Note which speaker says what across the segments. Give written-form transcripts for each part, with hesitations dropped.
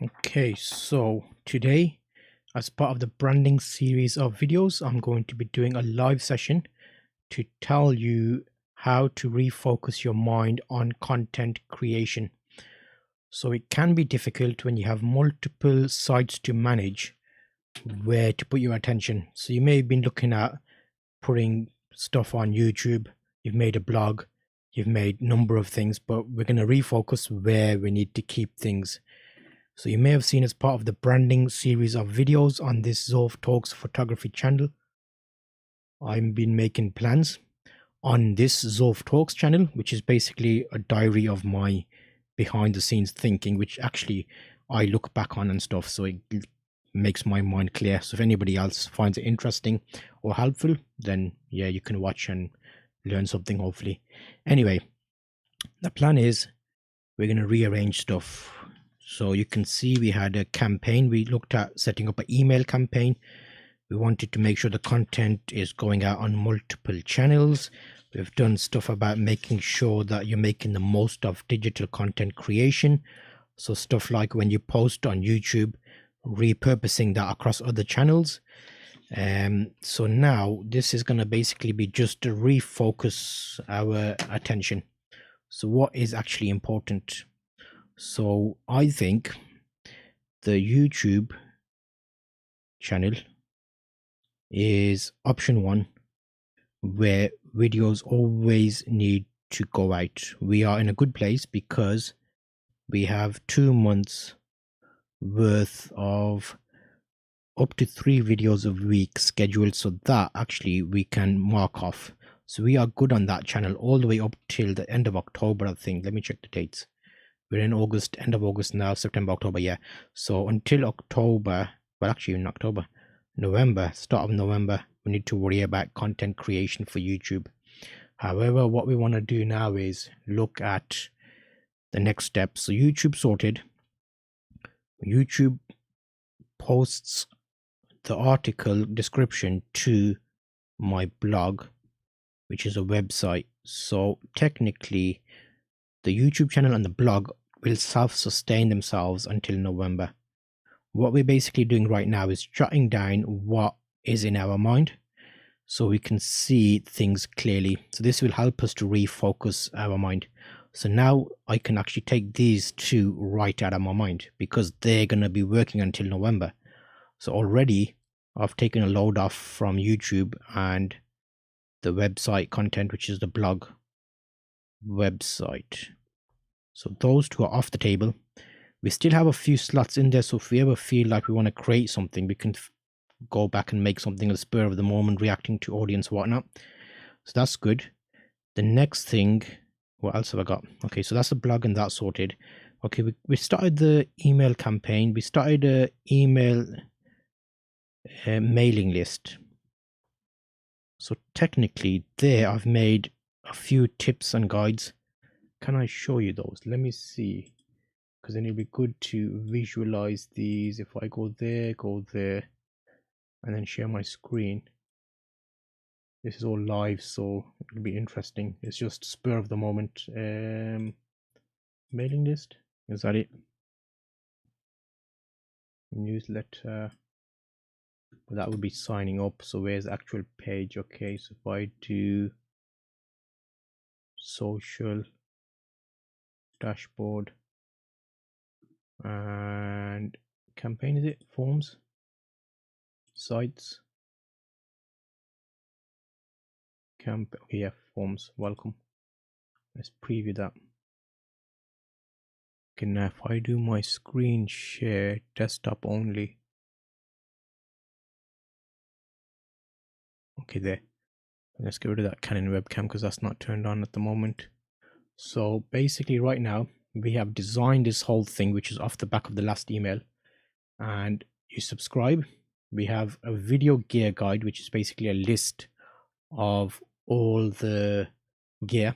Speaker 1: Okay, so today, as part of the branding series of videos, I'm going to be doing a live session to tell you how to refocus your mind on content creation. So it can be difficult when you have multiple sites to manage where to put your attention. So you may have been looking at putting stuff on YouTube, you've made a blog, you've made number of things, but we're going to refocus where we need to keep things. So you may have seen as part of the branding series of videos on this Zov Talks photography channel. I've been making plans on this Zov Talks channel, which is basically a diary of my behind the scenes thinking, which actually I look back on and stuff. So it makes my mind clear. So if anybody else finds it interesting or helpful, then yeah, you can watch and learn something hopefully. Anyway, the plan is we're going to rearrange stuff. So you can see we had a campaign. We looked at setting up an email campaign. We wanted to make sure the content is going out on multiple channels. We've done stuff about making sure that you're making the most of digital content creation. So stuff like when you post on YouTube, repurposing that across other channels. So now this is going to basically be just to refocus our attention. So what is actually important? So I think the YouTube channel is option one, where videos always need to go out. We are in a good place because we have 2 months worth of up to 3 videos a week scheduled, so that actually we can mark off. So we are good on that channel all the way up till the end of October, I think. Let me check the dates. We're in August, end of August now, September, October, yeah. So until October, well, actually in October, November, start of November, we need to worry about content creation for YouTube. However, what we want to do now is look at the next step. So YouTube sorted. YouTube posts the article description to my blog, which is a website. So technically, the YouTube channel and the blog will self-sustain themselves until November. What we're basically doing right now is jotting down what is in our mind so we can see things clearly. So this will help us to refocus our mind. So now I can actually take these two right out of my mind because they're going to be working until November. So already I've taken a load off from YouTube and the website content, which is the blog website. So those two are off the table. We still have a few slots in there, so if we ever feel like we want to create something, we can go back and make something at the spur of the moment, reacting to audience, whatnot. So that's good. The next thing, what else have I got? Okay, so that's the blog and that's sorted. Okay, we started the email campaign. We started a email mailing list. So technically there I've made a few tips and guides. Can I show you those? Let me see, because then it'll be good to visualize these. If I go there, and then share my screen. This is all live, so it'll be interesting. It's just spur of the moment. Mailing list, is that it? Newsletter, that would be signing up. So where's the actual page? Okay, so if I do social, dashboard, and campaign, is it? Forms, sites, okay, yeah, forms, welcome. Let's preview that. Okay, now if I do my screen share, desktop only. Okay, there. Let's get rid of that Canon webcam because that's not turned on at the moment. So basically right now we have designed this whole thing, which is off the back of the last email, and you subscribe. We have a video gear guide, which is basically a list of all the gear.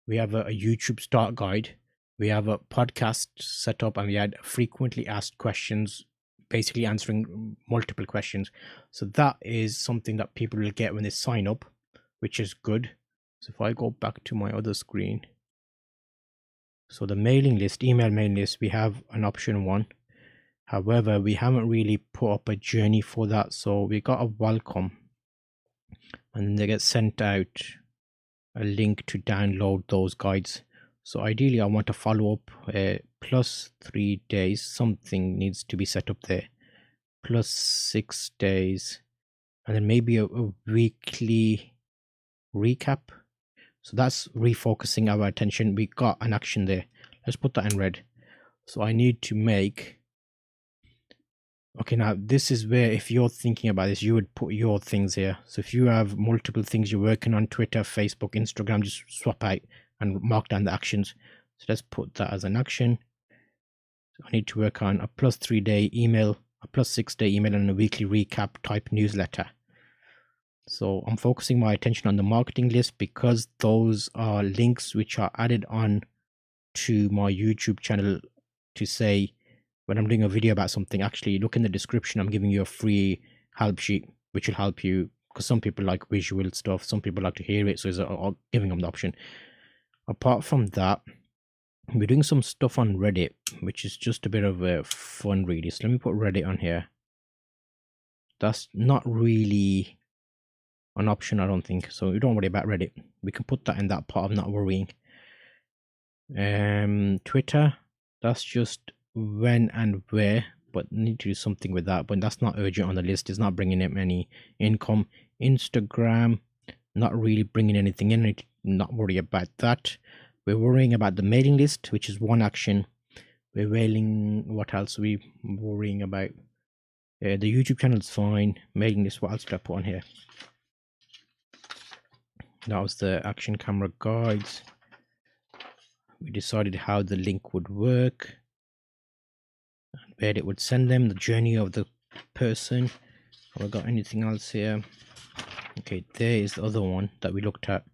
Speaker 1: We have a YouTube start guide. We have a podcast set up, and we had frequently asked questions, basically answering multiple questions. So that is something that people will get when they sign up, which is good. So if I go back to my other screen, so the mailing list, email mailing list, we have an option one. However, we haven't really put up a journey for that, so we got a welcome, and then they get sent out a link to download those guides. So ideally I want to follow up plus 3 days, something needs to be set up there, plus 6 days, and then maybe a weekly recap. So that's refocusing our attention. We got an action there. Let's put that in red. So I need to make, okay, now this is where, if you're thinking about this, you would put your things here. So if you have multiple things you're working on, Twitter, Facebook, Instagram, just swap out and mark down the actions. So let's put that as an action. So I need to work on a plus 3 day email, a plus 6 day email, and a weekly recap type newsletter. So I'm focusing my attention on the marketing list because those are links which are added on to my YouTube channel to say, when I'm doing a video about something, actually look in the description, I'm giving you a free help sheet which will help you, because some people like visual stuff, some people like to hear it, so it's giving them the option. Apart from that, we're doing some stuff on Reddit, which is just a bit of a fun really. So let me put Reddit on here. That's not really an option, I don't think, so we don't worry about Reddit. We can put that in that part of not worrying. Twitter, that's just when and where, but need to do something with that, but that's not urgent on the list. It's not bringing in any income. Instagram, not really bringing anything in, not worry about that. We're worrying about the mailing list, which is one action. We're wailing, what else are we worrying about? The YouTube channel is fine. Mailing list, what else did I put on here? That was the action camera guides. We decided how the link would work, where it would send them, the journey of the person. Have I got anything else here? Okay, there is the other one that we looked at.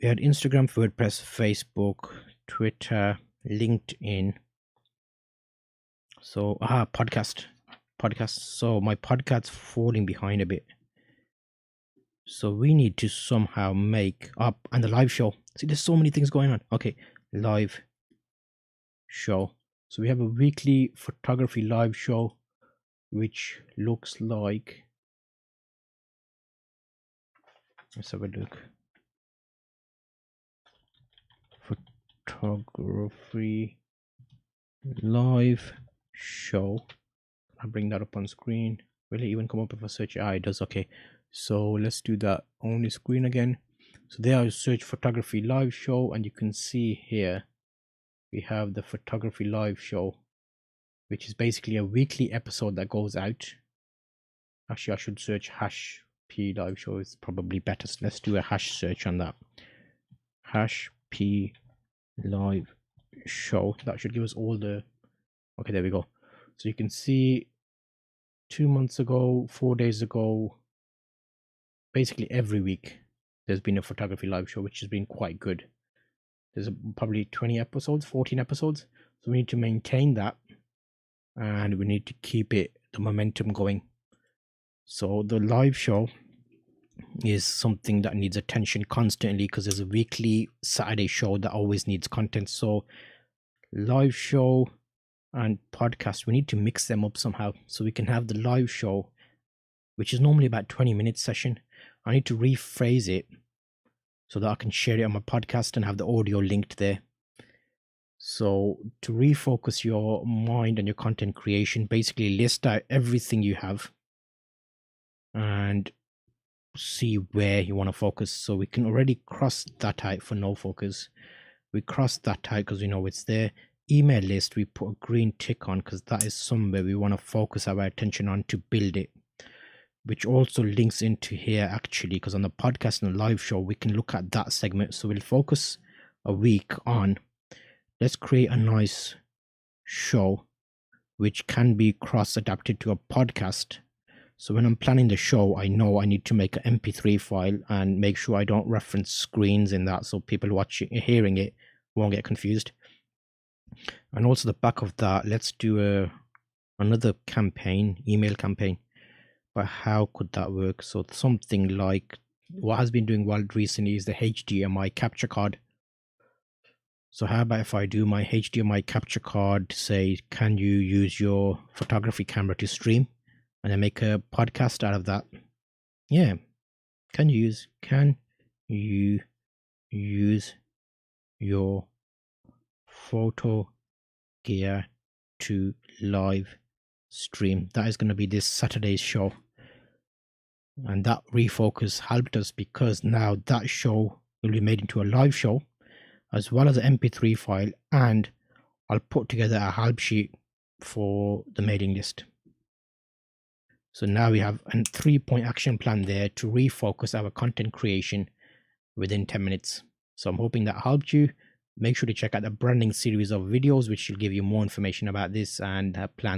Speaker 1: We had Instagram, WordPress, Facebook, Twitter, LinkedIn. So, podcast. So my podcast's falling behind a bit. So we need to somehow make up, and the live show. See, there's so many things going on. Okay, live show. So we have a weekly photography live show, which looks like, let's have a look. Photography live show. I'll bring that up on screen. Will it even come up if I search? It does. Okay, so let's do that on the screen again. So there I search photography live show, and you can see here we have the photography live show, which is basically a weekly episode that goes out. Actually, I should search hash p live show, is probably better. So let's do a hash search on that. Hash p live show. That should give us all the, okay, there we go. So you can see 2 months ago, 4 days ago, basically every week there's been a photography live show, which has been quite good. There's probably 20 episodes, 14 episodes. So we need to maintain that, and we need to keep the momentum going. So the live show is something that needs attention constantly, because there's a weekly Saturday show that always needs content. So live show and podcast, we need to mix them up somehow. So we can have the live show, which is normally about 20-minute session. I need to rephrase it so that I can share it on my podcast and have the audio linked there. So to refocus your mind on your content creation, basically list out everything you have and see where you want to focus. So we can already cross that out for no focus. We cross that out because we know it's there. Email list, we put a green tick on because that is somewhere we want to focus our attention on to build it, which also links into here actually, because on the podcast and the live show we can look at that segment. So we'll focus a week on, let's create a nice show which can be cross adapted to a podcast. So when I'm planning the show, I know I need to make an MP3 file and make sure I don't reference screens in that, so people watching, hearing it won't get confused. And also the back of that, let's do another campaign, email campaign. But how could that work? So something like what has been doing well recently is the HDMI capture card. So how about if I do my HDMI capture card, say, can you use your photography camera to stream, and then make a podcast out of that? Yeah. Can you use your photo gear to live stream? That is going to be this Saturday's show. And that refocus helped us because now that show will be made into a live show as well as an MP3 file, and I'll put together a help sheet for the mailing list. So now we have a 3-point action plan there to refocus our content creation within 10 minutes. So I'm hoping that helped you. Make sure to check out the branding series of videos, which will give you more information about this and plans